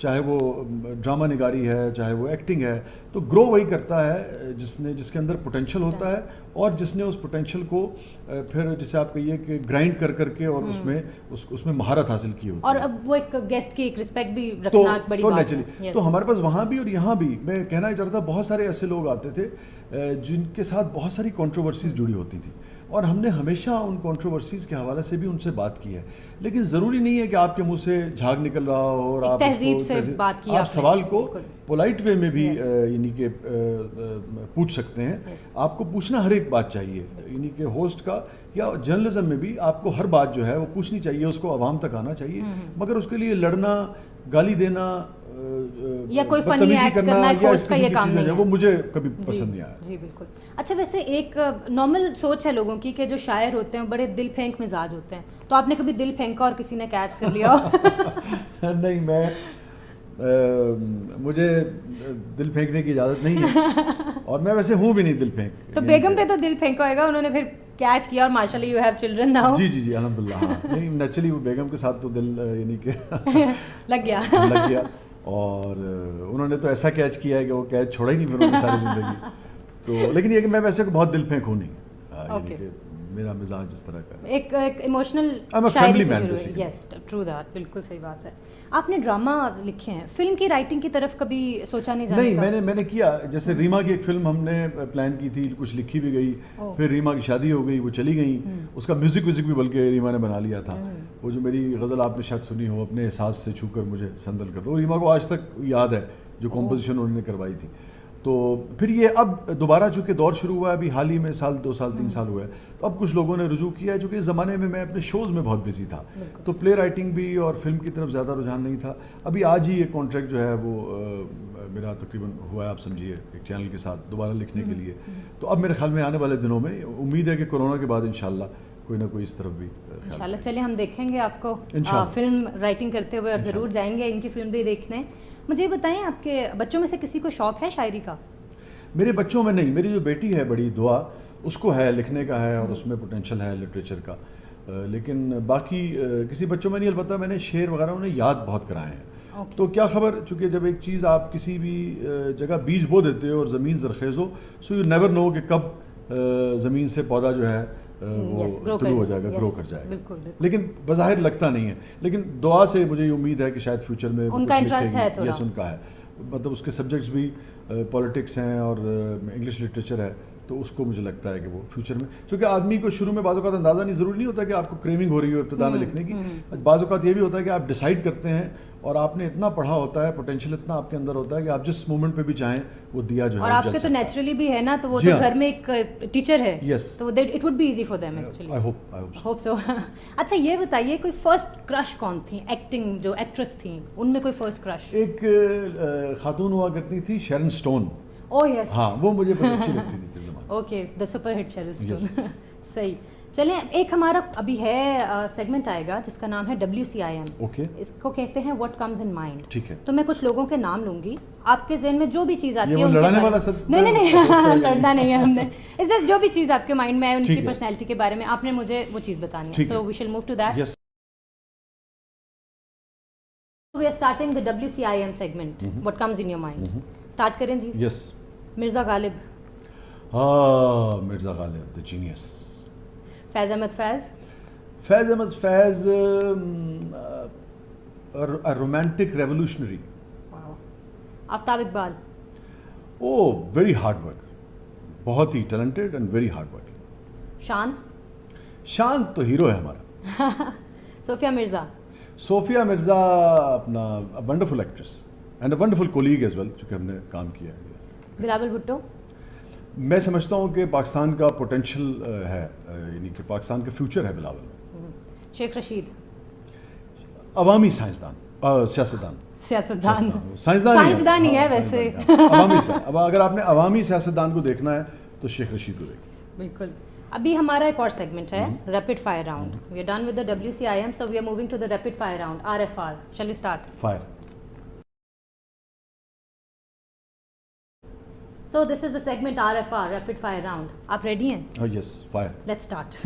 چاہے وہ ڈرامہ نگاری ہے, چاہے وہ ایکٹنگ ہے, تو گرو وہی کرتا ہے جس کے اندر پوٹینشیل ہوتا ہے اور جس نے اس پوٹینشیل کو پھر جسے آپ کہیے کہ گرائنڈ کر کے اور اس میں مہارت حاصل کی ہوتی ہے. اور اب وہ ایک گیسٹ کی ایک رسپیکٹ بھی رکھنا بڑی بات ہے. تو ہمارے پاس وہاں بھی اور یہاں بھی میں کہنا چاہتا تھا بہت سارے ایسے لوگ آتے تھے جن کے ساتھ بہت ساری کنٹروورسیز جڑی ہوتی تھی, اور ہم نے ہمیشہ ان کنٹروورسیز کے حوالے سے بھی ان سے بات کی ہے. لیکن ضروری نہیں ہے کہ آپ کے منہ سے جھاگ نکل رہا ہو اور آپ تہذیب سے بات کی, آپ سوال کو پولائٹ وے میں بھی یعنی کہ پوچھ سکتے ہیں. آپ کو پوچھنا ہر ایک بات چاہیے, یعنی کہ ہوسٹ کا یا جرنلزم میں بھی آپ کو ہر بات جو ہے وہ پوچھنی چاہیے, اس کو عوام تک آنا چاہیے, مگر اس کے لیے لڑنا, گالی دینا یا کوئی فنی ایکٹ کرنا ہوسٹ کا یہ کام نہیں ہے, وہ مجھے کبھی پسند نہیں آیا. جی بالکل. اچھا ویسے ایک نارمل سوچ ہے لوگوں کی کہ جو شاعر ہوتے ہیں بڑے دل پھینک مزاج ہوتے ہیں, تو آپ نے کبھی دل پھینکا اور کسی نے کیچ کر لیا ہو؟ نہیں, مجھے دل پھینکنے کی اجازت نہیں ہے اور میں ویسے ہوں بھی نہیں دل پھینک. تو بیگم پہ تو دل پھینکا ہوئے گا, انہوں نے پھر کیچ کیا اور ماشاء اللہ یو ہیو چلڈرن ناؤ. جی الحمدللہ. ہاں نہیں, نیچرلی وہ بیگم کے ساتھ تو دل یعنی کہ لگ گیا اور انہوں نے تو ایسا کیچ کیا ہے کہ وہ کیچ چھوڑا ہی نہیں انہوں نے ساری زندگی. تو لیکن یہ کہ میں ویسے بہت دل پھینک ہوں نہیں, یعنی کہ میرا مزاج اس طرح کا ایک ایموشنل شاعری سے جڑے ہوئے. یس ٹرو دیٹ, بالکل صحیح بات ہے. آپ نے ڈراماز لکھے ہیں, فلم کی رائٹنگ کی طرف کبھی سوچا نہیں جانے کا؟ نہیں, میں نے کیا. جیسے ریما کی ایک فلم ہم نے پلان کی تھی, کچھ لکھی بھی گئی, پھر ریما کی شادی ہو گئی, وہ چلی گئیں. اس کا میوزک بھی بلکہ ریما نے بنا لیا تھا. وہ جو میری غزل آپ نے شاید سنی ہو, اپنے احساس سے چھو کر مجھے سندل کر دو, ریما کو آج تک یاد ہے جو کمپوزیشن انہوں نے کروائی تھی. تو پھر یہ اب دوبارہ چونکہ دور شروع ہوا ہے, ابھی حال ہی میں 1 سال 2 سال 3 سال ہوا ہے, تو اب کچھ لوگوں نے رجوع کیا ہے. چونکہ اس زمانے میں اپنے شوز میں بہت بزی تھا, تو پلے رائٹنگ بھی اور فلم کی طرف زیادہ رجحان نہیں تھا. ابھی آج ہی ایک کانٹریکٹ جو ہے وہ میرا تقریباً ہوا ہے, آپ سمجھیے, ایک چینل کے ساتھ دوبارہ لکھنے کے لیے. تو اب میرے خیال میں آنے والے دنوں میں امید ہے کہ کورونا کے بعد انشاءاللہ کوئی نہ کوئی اس طرف بھی انشاءاللہ. چلیے ہم دیکھیں گے آپ کو فلم رائٹنگ کرتے ہوئے, اور ضرور جائیں گے ان کی فلم بھی دیکھنے. مجھے بتائیں, آپ کے بچوں میں سے کسی کو شوق ہے شاعری کا؟ میرے بچوں میں نہیں. میری جو بیٹی ہے بڑی دعا, اس کو ہے لکھنے کا ہے اور اس میں پوٹینشیل ہے لٹریچر کا, لیکن باقی کسی بچوں میں نہیں. البتہ میں نے شعر وغیرہ انہیں یاد بہت کرائے ہیں. تو کیا خبر, چونکہ جب ایک چیز آپ کسی بھی جگہ بیج بو دیتے ہو اور زمین زرخیز ہو, سو یو نیور نو کہ کب زمین سے پودا جو ہے وہ طلوع ہو جائے گا, گرو کر جائے گا. لیکن بظاہر لگتا نہیں ہے, لیکن دعا سے مجھے یہ امید ہے کہ شاید فیوچر میں ان کا انٹرسٹ ہے تھوڑا. یس, ان کا ہے, مطلب اس کے سبجیکٹس بھی پولیٹکس ہیں اور انگلش لٹریچر ہے, تو اس کو مجھے لگتا ہے کہ وہ فیوچر میں, چونکہ آدمی کو شروع میں بعض اوقات اندازہ نہیں, ضروری نہیں ہوتا کہ آپ کو کریونگ ہو رہی ہو ابتدا میں لکھنے کی. بعض اوقات یہ بھی ہوتا ہے کہ آپ ڈیسائیڈ کرتے ہیں اور آپ نے اتنا پڑھا ہوتا ہے, پوٹینشیل اتنا آپ کے اندر ہوتا ہے کہ آپ جس مومنٹ پہ بھی چاہیں وہ دیا جو ہے. اور آپ کے تو نیچرلی بھی ہے نا, تو وہ تو گھر میں ایک ٹیچر ہے, تو it would be easy for them actually. I hope so. اچھا یہ بتائیے, کوئی فرسٹ کرش کون تھی ایکٹنگ جو ایکٹریس تھیں, ان میں کوئی فرسٹ کرش؟ ایک خاتون ہوا کرتی تھی, شیرن اسٹون. اوہ یس, ہاں وہ مجھے بہت اچھی لگتی تھی. Okay, the super hit Sharon Stone. صحیح. چلیں, ایک ہمارا ابھی ہے سیگمنٹ آئے گا جس کا نام ہے WCIM. اوکے, اس کو کہتے ہیں واٹ کمز ان مائنڈ. ٹھیک ہے. تو میں کچھ لوگوں کے نام لوں گی, آپ کے ذہن میں جو بھی چیز آتی ہے, لڑنے والا سب نہیں لڑنا نہیں ہے ہم نے, اٹس جسٹ جو بھی چیز آپ کے مائنڈ میں ہے ان کی پرسنالٹی کے بارے میں, آپ نے مجھے وہ چیز بتانی ہے. So we shall move to that. We are starting the WCIM segment, what comes in your mind. Start کریں جی. Yes. Mirza Ghalib. Mirza Ghalib, the genius. Faiz Ahmed Faiz. Faiz Ahmed Faiz, romantic revolutionary. Aftab Iqbal. Very hard work, بہت ہی talented and very hard work. Shan تو hero ہے ہمارا. صوفیہ مرزا. صوفیہ مرزا اپنا wonderful actress and a wonderful colleague as well, چونکہ ہم نے کام کیا ہے. بلاول بھٹو. میں سمجھتا ہوں کہ پاکستان کا پوٹینشیل ہے, یعنی کہ پاکستان کا فیوچر ہے بلاول میں. شیخ رشید. عوامی سائنسدان, سیاستدان. سائنسدان ہی ہے ویسے. عوامی سے, اب اگر آپ نے عوامی سیاستدان کو دیکھنا ہے تو شیخ رشید کو دیکھیں. بالکل. ابھی ہمارا ایک اور سیگمنٹ ہے, rapid fire round. We are done with the WCIM, so we are moving to the rapid fire round, RFR. Shall we start? Fire. So this is the segment RFR, rapid fire round. آپ ready ہیں؟ Oh yes, fire. Let's start.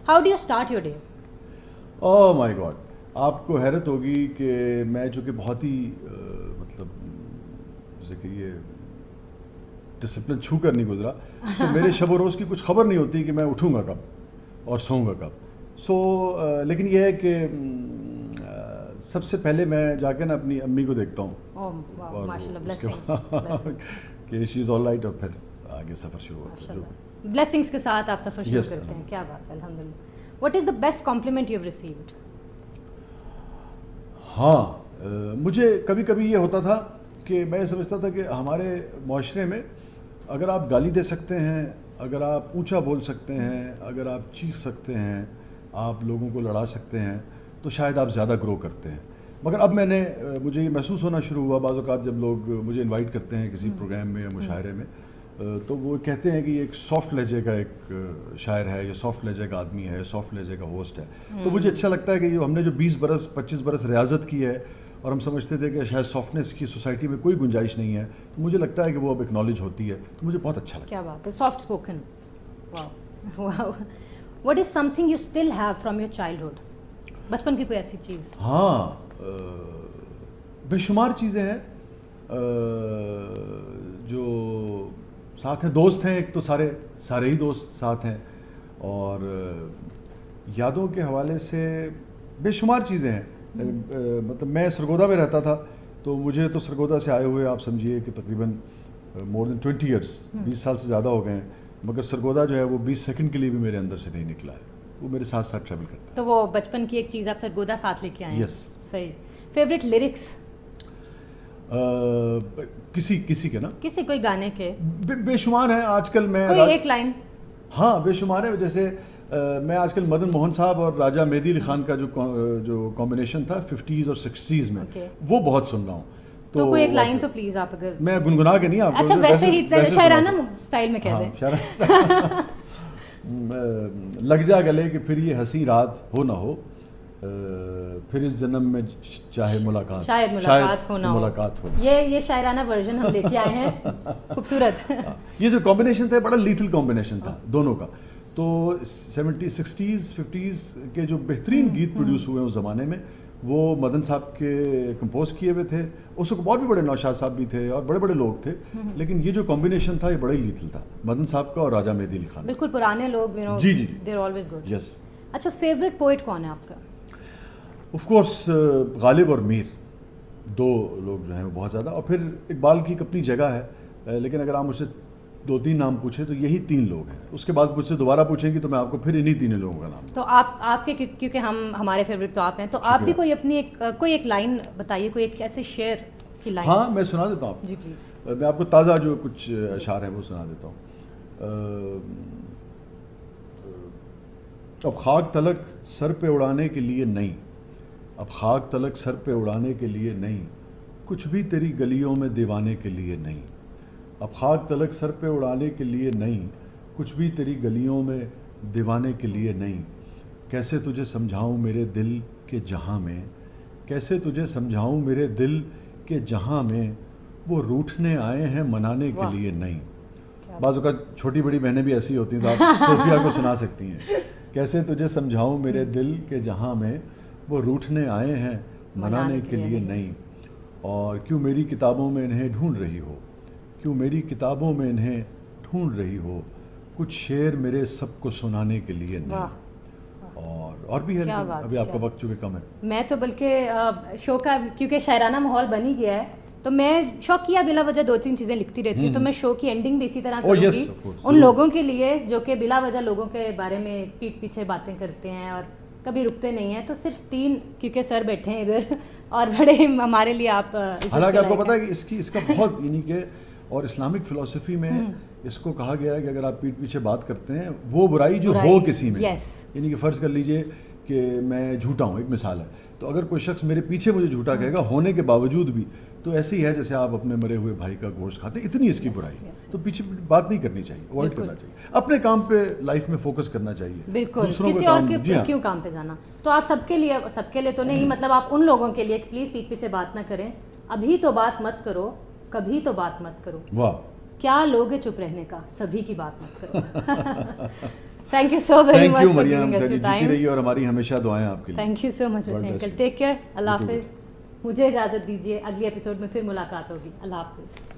How do you start your day? Oh my God. آپ کو حیرت ہوگی کہ میں چونکہ بہت ہی جیسے کہ یہ ڈسپلن چھو کر نہیں گزرا. سو میرے شب و روز کی کچھ خبر نہیں ہوتی کہ میں اٹھوں گا کب اور سوؤں گا کب. سو لیکن یہ ہے کہ سب سے پہلے میں جا کے نا اپنی امی کو دیکھتا ہوں اور کہ شی از آل رائٹ, اور پھر آگے سفر شروع ہوتا ہے. بلیسنگس کے ساتھ آپ سفر شروع کرتے ہیں. کیا بات ہے, الحمدللہ. What is the best complement you have received? ہاں, مجھے کبھی کبھی یہ ہوتا تھا کہ میں سمجھتا تھا کہ ہمارے معاشرے میں اگر آپ گالی دے سکتے ہیں, اگر آپ اونچا بول سکتے ہیں, اگر آپ چیخ سکتے ہیں, آپ لوگوں کو لڑا سکتے ہیں, تو شاید آپ زیادہ گرو کرتے ہیں. مگر اب مجھے یہ محسوس ہونا شروع ہوا بعض اوقات جب لوگ مجھے انوائٹ کرتے ہیں کسی پروگرام میں یا مشاعرے میں, تو وہ کہتے ہیں کہ یہ ایک سافٹ لہجے کا ایک شاعر ہے, یہ سافٹ لہجے کا آدمی ہے, سافٹ لہجے کا ہوسٹ ہے. تو مجھے اچھا لگتا ہے کہ ہم نے جو 20 برس 25 برس ریاضت کی ہے اور ہم سمجھتے تھے کہ شاید سافٹنیس کی سوسائٹی میں کوئی گنجائش نہیں ہے, تو مجھے لگتا ہے کہ وہ اب ایکنالج ہوتی ہے, تو مجھے بہت اچھا لگتا ہے. کیا بات ہے, soft spoken. Wow. What is some thing you still have from your childhood? بچپن کی کوئی ایسی چیز؟ ہاں, بے شمار چیزیں ہیں جو ساتھ ہیں. دوست ہیں ایک تو سارے ہی دوست ساتھ ہیں, اور یادوں کے حوالے سے بے شمار چیزیں ہیں. مطلب میں سرگودا میں رہتا تھا, تو مجھے تو سرگودا سے آئے ہوئے آپ سمجھیے کہ تقریباً مور دین 20 ایئرس, 20 سال سے زیادہ ہو گئے ہیں, مگر سرگودا جو ہے وہ 20 سیکنڈ کے لیے بھی میرے اندر سے نہیں نکلا ہے, وہ میرے ساتھ ساتھ ٹریول کرتا ہے. تو وہ بچپن کی ایک چیز آپ سرگودا ساتھ لے کے آئے ہیں. یس. صحیح. فیوریٹ لیرکس کسی کے نا, کسی کوئی گانے کے بے شمار ہیں. آج کل میں کوئی ایک لائن. ہاں بے شمار ہے. جیسے میں آج کل مدن موہن صاحب اور راجہ مہدی علی خان کا جو کمبینیشن تھا 50s اور 60s میں, وہ بہت سن رہا ہوں. تو کوئی ایک لائن تو پلیز آپ اگر. میں گنگنا کے نہیں, آپ اچھا ویسے ہی شاعرانہ اسٹائل میں کہہ دیں. لگ جا گلے کہ پھر یہ ہنسی رات ہو نہ ہو, پھر اس جنم میں چاہے ملاقات, شاید ملاقات ہو نہ ہو. ملاقات ہو. یہ شاعرانہ ورژن ہم لے کے آئے ہیں. خوبصورت. یہ جو کمبینیشن تھا بڑا لیتھل کمبینیشن تھا دونوں کا. تو 70s 60s 50s کے جو بہترین گیت پروڈیوس ہوئے ہیں اس زمانے میں, وہ مدن صاحب کے کمپوز کیے ہوئے تھے. اس وقت اور بھی بڑے نوشاد صاحب بھی تھے اور بڑے بڑے لوگ تھے, لیکن یہ جو کمبینیشن تھا یہ بڑا ہی لیتھل تھا, مدن صاحب کا اور راجہ مہدی علی خان. بالکل پرانے لوگ, جی جی, دے آر آلویز گڈ. یس. اچھا فیوریٹ پوئٹ کون ہے آپ کا؟ آف کورس غالب اور میر, دو لوگ جو ہیں وہ بہت زیادہ. اور پھر اقبال کی ایک اپنی جگہ ہے, لیکن اگر آپ مجھ سے 2-3 نام پوچھیں تو یہی 3 لوگ ہیں. اس کے بعد مجھ سے دوبارہ پوچھیں گی تو میں آپ کو پھر انہی 3 لوگوں کا نام. تو آپ کے کیونکہ ہمارے فیوریٹ تو آپ ہیں, تو آپ بھی کوئی اپنی کوئی ایک لائن بتائیے, کوئی ایک ایسے شعر کی لائن. ہاں میں سنا دیتا ہوں آپ. جی پلیز. میں آپ کو تازہ جو کچھ اشعار ہیں وہ سنا دیتا ہوں. اب خاک تلک سر پہ اڑانے کے لیے نہیں, اب خاک تلک سر پہ اڑانے کے لیے نہیں, کچھ بھی تیری گلیوں میں دیوانے کے لیے نہیں. اب خاک تلک سر پہ اڑانے کے لیے نہیں, کچھ بھی تیری گلیوں میں دیوانے کے لیے نہیں. کیسے تجھے سمجھاؤں میرے دل کے جہاں میں, کیسے تجھے سمجھاؤں میرے دل کے جہاں میں, وہ روٹھنے آئے ہیں منانے کے لیے نہیں. بعض اوقات چھوٹی بڑی بہنیں بھی ایسی ہوتی ہیں تو آپ صوفیہ کو سنا سکتی ہیں. کیسے تجھے سمجھاؤں میرے دل کے جہاں میں, وہ روٹھنے آئے ہیں منانے کے لیے نہیں. اور کیوں میری کتابوں میں انہیں ڈھونڈ رہی ہو, کیوں میری کتابوں میں انہیں ڈھونڈ رہی ہو, کچھ شعر میرے سب کو سنانے کے لیے نہیں. اور بھی ہے, ابھی آپ کا وقت چونکہ کم ہے. میں تو بلکہ شو کا کیونکہ شاعرانہ ماحول بن ہی گیا ہے, تو میں شوقیہ بلا وجہ 2-3 چیزیں لکھتی رہتی ہوں. تو میں شو کی اینڈنگ بھی اسی طرح کروں گی ان لوگوں کے لیے جو کہ بلا وجہ لوگوں کے بارے میں پیٹھ پیچھے باتیں کرتے ہیں اور کبھی رکتے نہیں ہیں. تو صرف 3 کیونکہ سر بیٹھے ہیں ادھر اور بڑے ہمارے لیے آپ. حالانکہ آپ کو پتہ ہے کہ اس کا بہت یعنی کہ اور اسلامک فلسفی میں اس کو کہا گیا ہے کہ اگر آپ پیٹھ پیچھے بات کرتے ہیں وہ برائی جو ہو کسی میں, یعنی کہ فرض کر لیجئے کہ میں جھوٹا ہوں, ایک مثال ہے, تو اگر کوئی شخص میرے پیچھے مجھے جھوٹا کہے گا ہونے کے باوجود بھی, تو ایسے ہی ہے جیسے آپ اپنے مرے ہوئے بھائی کا گوشت کھاتے ہیں, اتنی اس کی برائی. تو پیچھے بات نہیں کرنی چاہیے, اوائڈ کرنا چاہیے, اپنے کام پہ لائف میں فوکس کرنا چاہیے. بالکل, کسی اور کے کیوں کام پہ جانا. تو آپ سب کے لیے تو نہیں, مطلب آپ ان لوگوں کے لیے پلیز پیٹھ پیچھے بات نہ کریں. ابھی تو بات مت کرو, کبھی تو بات مت کرو. واہ, کیا لوگے چپ رہنے کا, سبھی کی بات مت کرو. Thank you so very much for giving us your time. جیتی رہیے اور ہماری ہمیشہ دعائیں آپ کے لیے. Thank you so much Waseem uncle. Take care. اللہ حافظ. مجھے اجازت دیجیے, اگلی ایپیسوڈ میں پھر ملاقات ہوگی. اللہ حافظ.